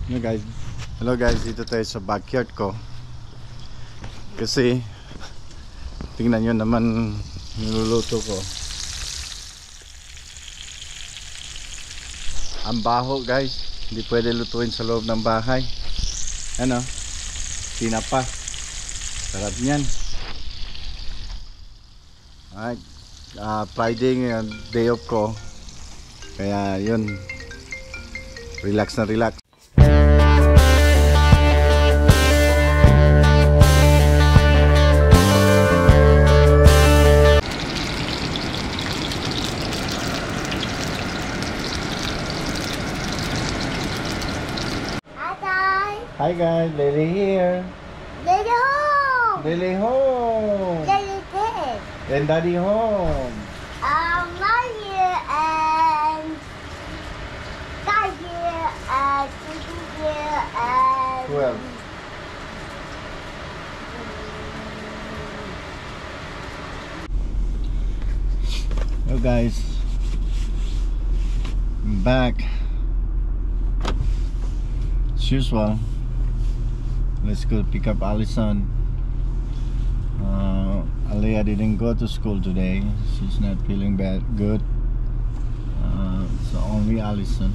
Hello guys, dito tayo sa backyard ko. Kasi tingnan nyo naman niluluto ko. Ang baho guys, hindi pwede lutuin sa loob ng bahay. Ano? Tinapa. Sarap niyan. Alright, Friday ngayon, day off ko. Kaya yun, relax na relax. Hi guys, Lily here. Lily home. Lily home. Lily dead. And Daddy home. My here and Dad here and Titi here and. Who else? Hello guys, I'm back. As usual, let's go pick up Allison. Aliyah didn't go to school today. She's not feeling good. So only Allison.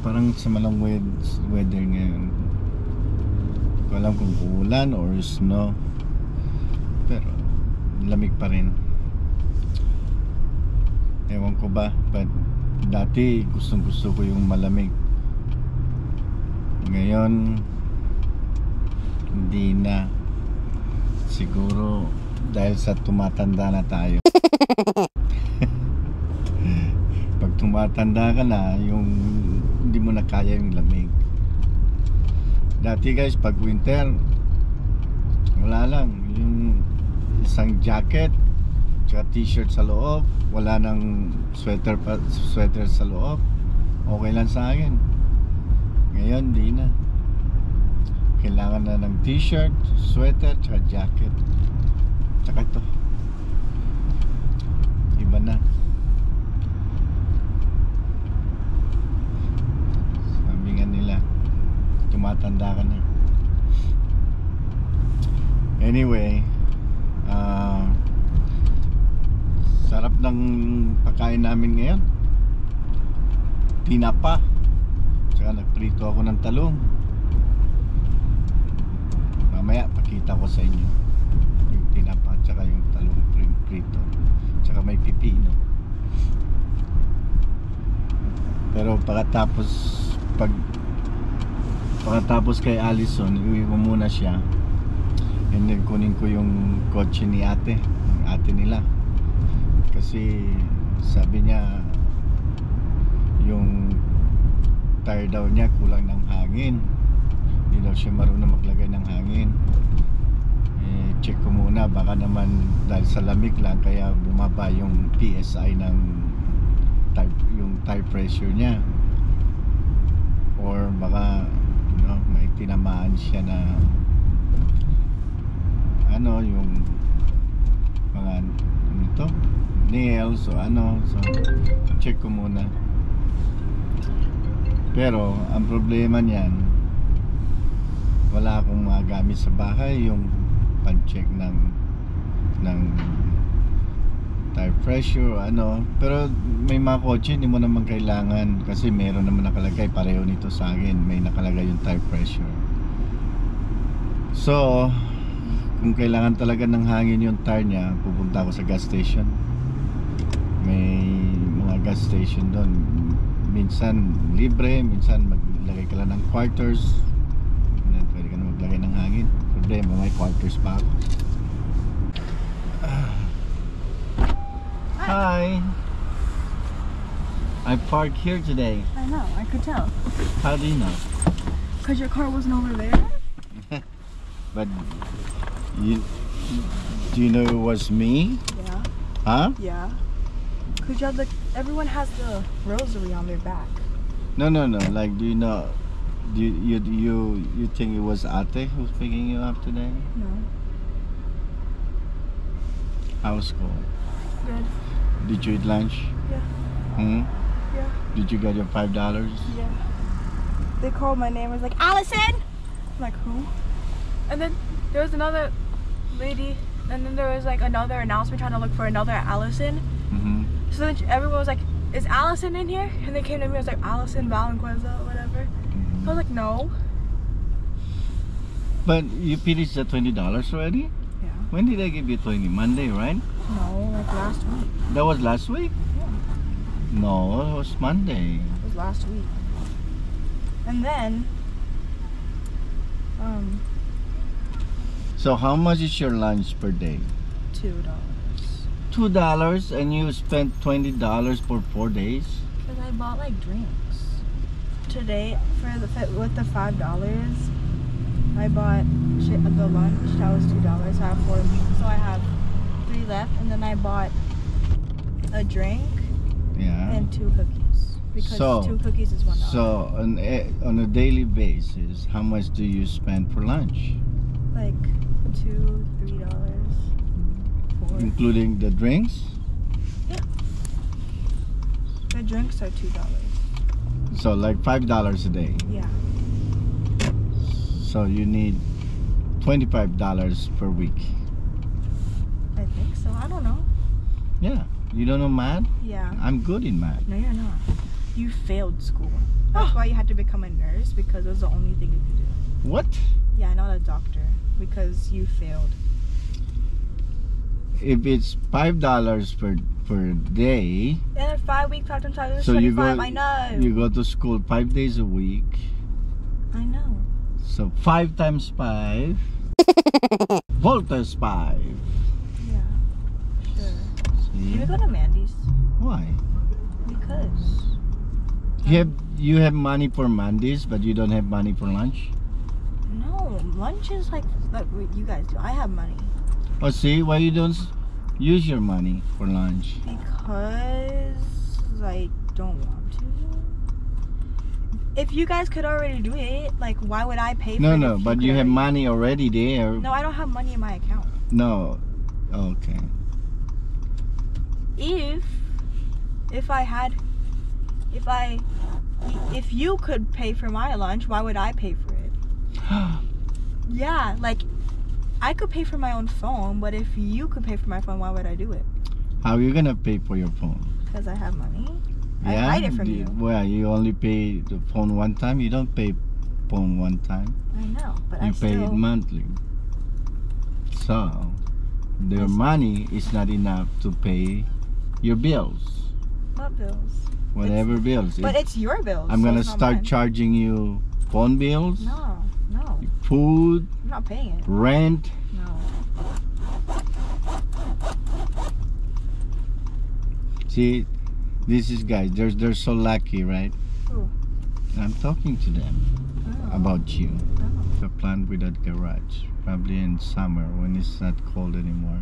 Parang sama ng weather ngayon. Hindi ko alam kung ulan or snow. Pero lamig pa rin. Ewan ko ba, but dati gustong gusto ko yung malamig. Ngayon hindi na. Siguro dahil sa tumatanda na tayo. Pag tumatanda ka na, yung hindi mo na kaya yung lamig. Dati guys, pag winter, wala lang, yung isang jacket tsaka t-shirt sa loob, wala nang sweater sa loob, okay lang sa akin. Ngayon di na, kailangan na ng t-shirt, sweater tsaka jacket. Tsaka ito iba na. Sabi nga nila, tumatanda ka na. Anyway, sarap ng pagkain namin ngayon. Tinapa. Tsaka nagprito ako ng talong. Mamaya pakita ko sa inyo yung tinapa tsaka yung talong prito. Tsaka may pipino. Pero pagkatapos kay Allison, iuwi ko muna siya. And then kunin ko yung kotse ni ate nila. Kasi sabi niya yung tire daw niya kulang ng hangin. Hindi daw siya marunong maglagay ng hangin. Check ko muna, baka naman dahil sa lamig lang kaya bumaba yung PSI ng yung tire pressure niya, or baka may tinamaan siya na yung mga nails o so check ko muna. Pero ang problema niyan, wala akong magamit sa bahay yung pan-check ng tire pressure pero may mga kotse hindi mo naman kailangan kasi meron naman nakalagay, pareho nito sa akin, may nakalagay yung tire pressure. So kung kailangan talaga ng hangin yung tire niya, pupunta ako sa gas station. May mga gas station doon, minsan libre, minsan maglagay ka lang ng quarters, pwede ka na maglagay ng hangin. Problema, may quarters pa ako. Hi, I parked here today. I know, I could tell. How do you know? Because your car wasn't over there? But do you know it was me? Yeah. Huh? Yeah. Because you have everyone has the rosary on their back. No. Like, do you know? Do you think it was Ate who's picking you up today? No. How was school? Good. Did you eat lunch? Yeah. Hmm? Yeah. Did you get your $5? Yeah. They called my name. It was like, Allison! I'm like, who? And then there was another lady, and then there was like another announcement trying to look for another Allison. Mm-hmm. So then everyone was like, is Allison in here? And they came to me, I was like, Allison Valenqueza or whatever. I was like, no. But you finished the $20 already? Yeah. When did I give you 20? Monday, right? No, like last week. That was last week? Yeah. No, it was Monday. It was last week. And then, So how much is your lunch per day? $2. $2 and you spent $20 for 4 days? Because I bought like drinks. Today, with the $5, I bought the lunch. That was $2. So I have 4. So I have 3 left, and then I bought a drink Yeah. and 2 cookies. Because So- 2 cookies is $1. So on a daily basis, how much do you spend for lunch? Like $2, $3, $4. Including the drinks? The drinks are $2. So like $5 a day. Yeah. So you need $25 per week. I think so. I don't know. Yeah. You don't know math? Yeah. I'm good in math. No, you're not. You failed school. That's why you had to become a nurse, because it was the only thing you could do. What? Yeah, not a doctor, because you failed. If it's $5 per day, And then 5 weeks, 5 times 5 is so 25. I know. you go to school 5 days a week. I know. So 5 times 5 voltas 5. Yeah. Sure. Can See? we go to Mandy's? Why? Because. You have money for Mondays, but you don't have money for lunch? No, lunch is like what you guys do. I have money. Oh, see, why you don't use your money for lunch? Because I don't want to. If you guys could already do it, like, why would I pay for it? No, if but could you have already- money already there. No, I don't have money in my account. No. Okay. If you could pay for my lunch, why would I pay for it? Yeah, like, I could pay for my own phone, but if you could pay for my phone, why would I do it? How are you gonna pay for your phone? Because I have money. I Yeah? hide it from you. Well, you only pay the phone one time. You don't pay phone one time. I know, but You I pay still. it monthly. So, their I see. money is not enough to pay your bills. What bills? Whatever bills. But If it's your bills. I'm so gonna it's not start mine. charging you phone bills, No, food, I'm not paying it. rent. No. See, this is guys. They're so lucky, right? Who? I'm talking to them Oh. about you. Oh. The plant with that garage. Probably in summer when it's not cold anymore.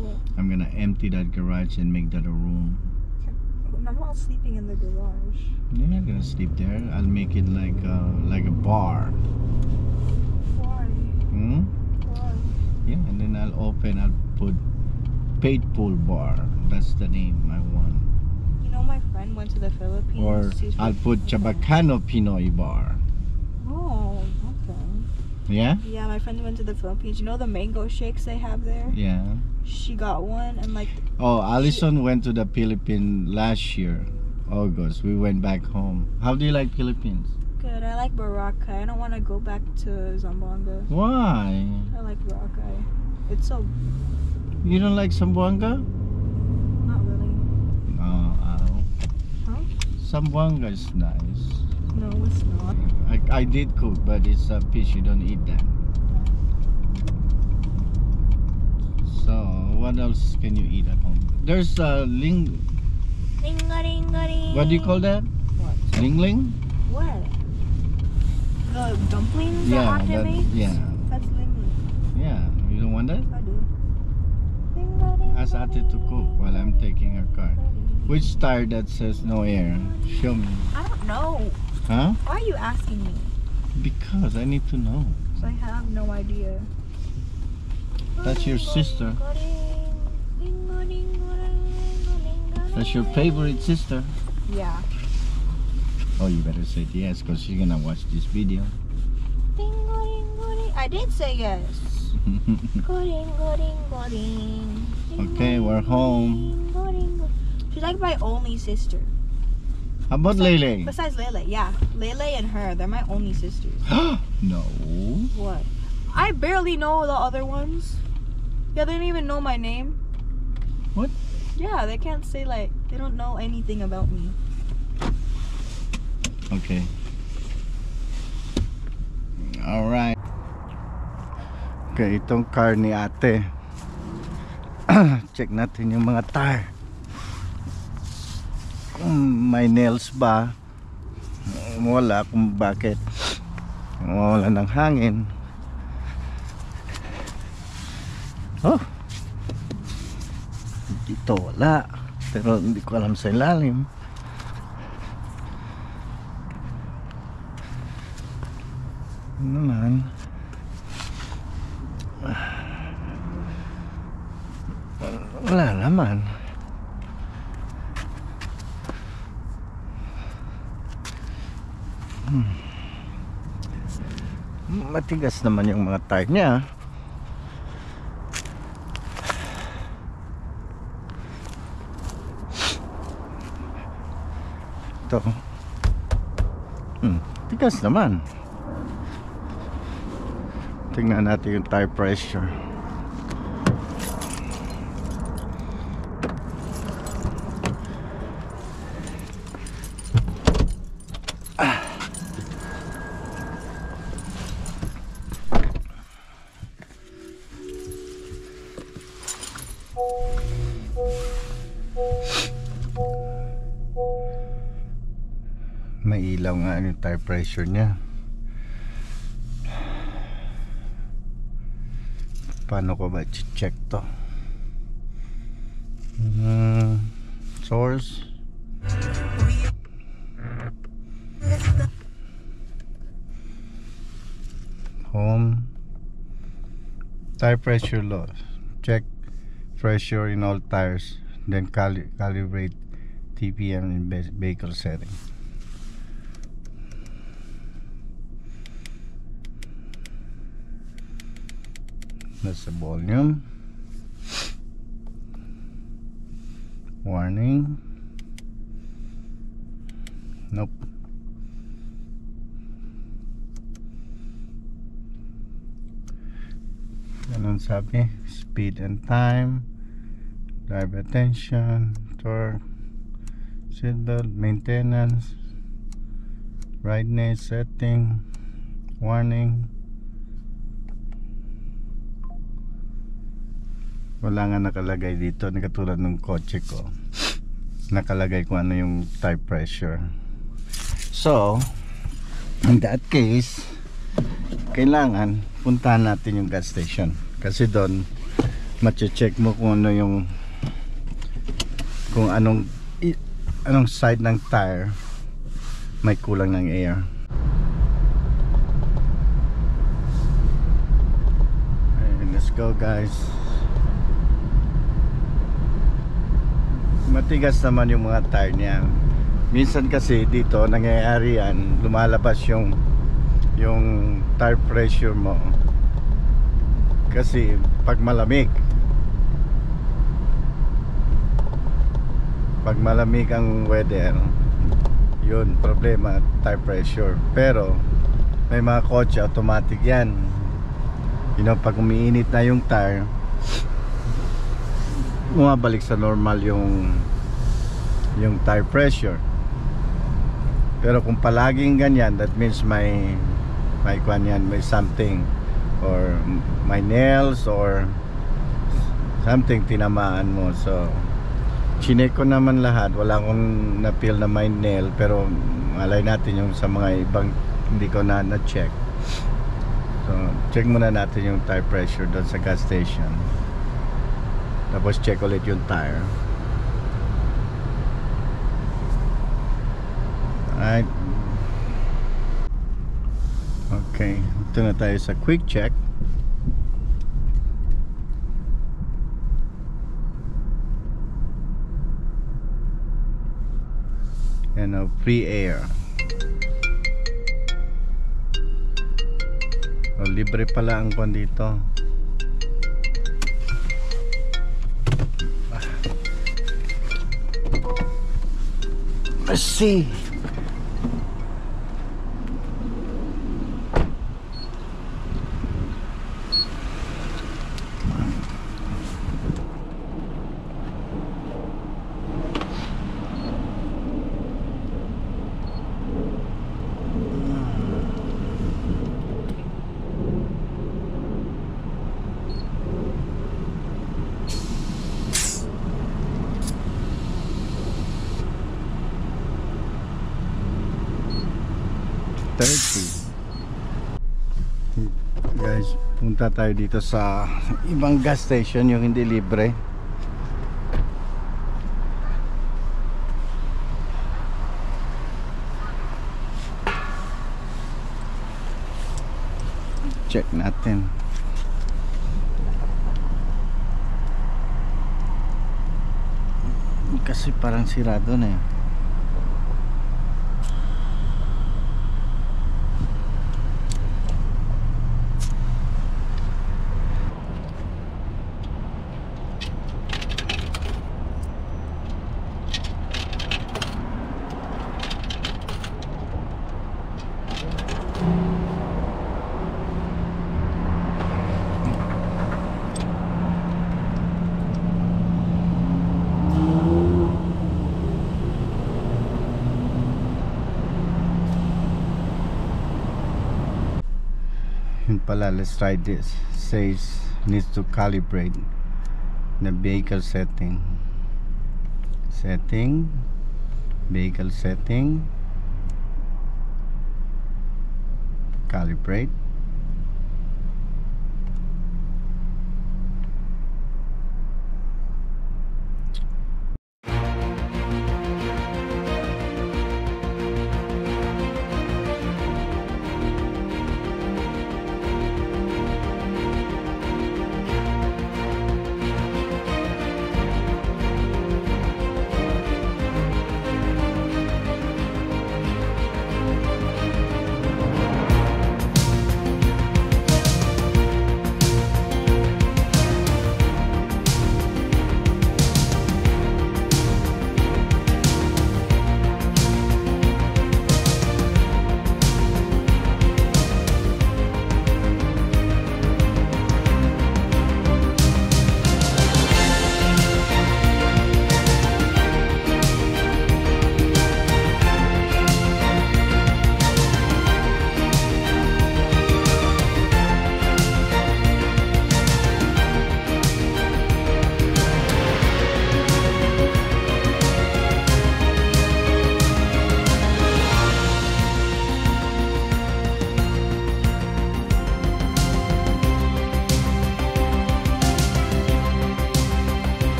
Yeah. I'm gonna empty that garage and make that a room. I'm not sleeping in the garage. You're not gonna sleep there. I'll make it like a bar. Why? Hmm? Why? Yeah, and then I'll put paid pool bar. That's the name I want. You know, my friend went to the Philippines. Or She's I'll from- put Chabacano Pinoy bar. Oh, okay. Yeah? Yeah, my friend went to the Philippines. You know the mango shakes they have there? Yeah. She got one, and like, Oh, Allison went to the Philippines last year, August. We went back home. How do you like Philippines? good. I like Boracay. I don't want to go back to Zamboanga. Why? I like Boracay. It's so You don't like Zamboanga? not really. No, Huh? Zamboanga is nice. No, it's not. I did cook, but it's a fish. You don't eat that. So, what else can you eat at home? There's a Ding-a-ding-a-ding. what do you call that? What? Ling? What? The dumplings Yeah, that Ate makes? yeah, That's ling. yeah. You don't want that? I do. Ding-a-ding-a-ding. Ask Ate to cook while I'm taking her car. Which tire that says no air? Show me. I don't know. Huh? Why are you asking me? Because I need to know. So I have no idea. That's your sister. That's your favorite sister. Yeah. Oh, you better say yes because she's gonna watch this video. Ding, go, ding. I did say yes. Go, ding, go, ding, go, ding. Ding, Okay, go, we're ding, home. go, ding, go. She's like my only sister. How about Lele? Besides Lele, yeah. Lele and her, they're my only sisters. No. What? I barely know the other ones. Yeah, they don't even know my name. What? Yeah, they can't say like, they don't know anything about me. Okay. Alright. Okay, itong car ni ate. Check natin yung mga tire. Kung may nails ba? Wala, kung bakit. Wala ng hangin. Oh. Dito wala. Pero hindi ko alam sa ilalim. Ano naman? Wala naman. Matigas naman yung mga tire niya. Ito. Tigas naman. Tingnan natin yung tire pressure. May ilaw nga yung tire pressure niya. Paano ko ba i-check to? Source. Home. Tire pressure loss. Check pressure in all tires. Then calibrate TPM in vehicle setting. That's the volume. Warning. Nope. Ganun sabi. Speed and time. Driver attention. Torque. Seatbelt. Maintenance. Brightness setting. Warning. Wala nga nakalagay dito, katulad ng kotse ko. Nakalagay kung ano yung tire pressure. So, in that case, kailangan puntahan natin yung gas station. Kasi doon, mache-check mo kung ano yung, kung anong side ng tire may kulang ng air. Okay, let's go guys. Matigas naman yung mga tire niya. Minsan kasi dito nangyayari yan, lumalabas yung tire pressure mo kasi pag malamig ang weather, yun problema, tire pressure. Pero may mga kotse automatic yan, pag umiinit na yung tire, bumabalik sa normal yung tire pressure. Pero kung palaging ganyan, that means may something, or may nails or something tinamaan mo. So chinek ko naman lahat, wala akong na-feel na may nail, pero malay natin yung sa mga ibang hindi ko na check. So check muna natin yung tire pressure doon sa gas station. Tapos check ulit yung tire. Alright. Okay, ito na tayo sa quick check. Yan o, free air. O, libre pala ang kwan dito. Let's see. Guys, punta tayo dito sa ibang gas station, yung hindi libre. Check natin. Kasi parang sirado na eh. Yun pala, let's try this. Says needs to calibrate the vehicle setting. Vehicle setting, calibrate.